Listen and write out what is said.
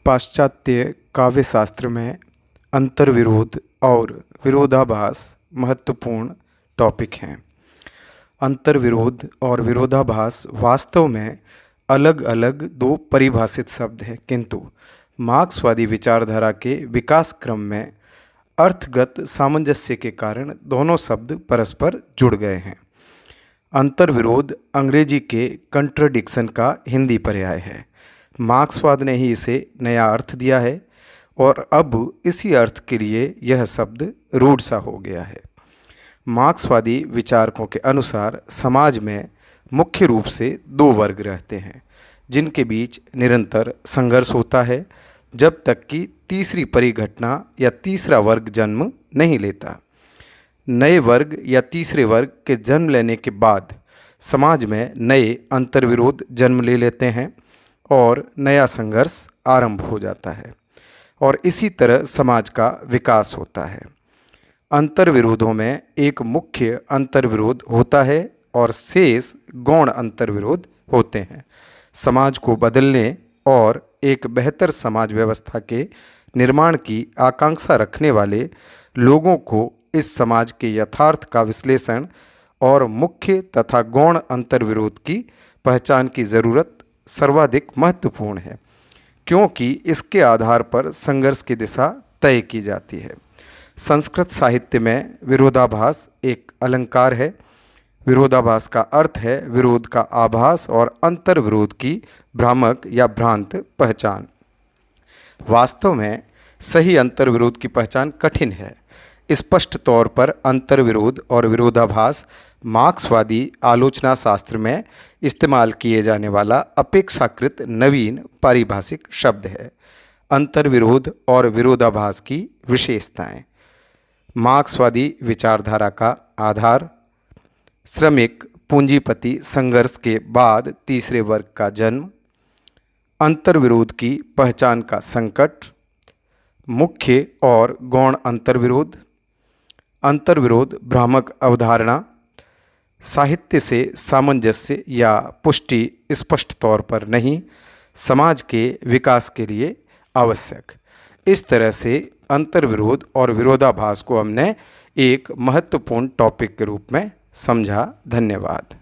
पाश्चात्य काव्यशास्त्र में अंतर्विरोध और विरोधाभास महत्वपूर्ण टॉपिक हैं। अंतर्विरोध और विरोधाभास वास्तव में अलग अलग दो परिभाषित शब्द हैं, किंतु मार्क्सवादी विचारधारा के विकास क्रम में अर्थगत सामंजस्य के कारण दोनों शब्द परस्पर जुड़ गए हैं। अंतर्विरोध अंग्रेजी के कंट्राडिक्शन का हिंदी पर्याय है। मार्क्सवाद ने ही इसे नया अर्थ दिया है और अब इसी अर्थ के लिए यह शब्द रूढ़ सा हो गया है। मार्क्सवादी विचारकों के अनुसार समाज में मुख्य रूप से दो वर्ग रहते हैं जिनके बीच निरंतर संघर्ष होता है जब तक कि तीसरी परिघटना या तीसरा वर्ग जन्म नहीं लेता। नए वर्ग या तीसरे वर्ग के जन्म लेने के बाद समाज में नए अंतर्विरोध जन्म ले लेते हैं और नया संघर्ष आरंभ हो जाता है और इसी तरह समाज का विकास होता है। अंतर्विरोधों में एक मुख्य अंतर्विरोध होता है और शेष गौण अंतर्विरोध होते हैं। समाज को बदलने और एक बेहतर समाज व्यवस्था के निर्माण की आकांक्षा रखने वाले लोगों को इस समाज के यथार्थ का विश्लेषण और मुख्य तथा गौण अंतर्विरोध की पहचान की ज़रूरत सर्वाधिक महत्वपूर्ण है, क्योंकि इसके आधार पर संघर्ष की दिशा तय की जाती है। संस्कृत साहित्य में विरोधाभास एक अलंकार है। विरोधाभास का अर्थ है विरोध का आभास और अंतर्विरोध की भ्रामक या भ्रांत पहचान। वास्तव में सही अंतर्विरोध की पहचान कठिन है। स्पष्ट तौर पर अंतर्विरोध और विरोधाभास मार्क्सवादी आलोचना शास्त्र में इस्तेमाल किए जाने वाला अपेक्षाकृत नवीन पारिभाषिक शब्द है। अंतर्विरोध और विरोधाभास की विशेषताएं। मार्क्सवादी विचारधारा का आधार श्रमिक पूंजीपति संघर्ष के बाद तीसरे वर्ग का जन्म, अंतर्विरोध की पहचान का संकट, मुख्य और गौण अंतर्विरोध, अंतर्विरोध भ्रामक अवधारणा, साहित्य से सामंजस्य या पुष्टि स्पष्ट तौर पर नहीं, समाज के विकास के लिए आवश्यक। इस तरह से अंतर्विरोध और विरोधाभास को हमने एक महत्वपूर्ण टॉपिक के रूप में समझा। धन्यवाद।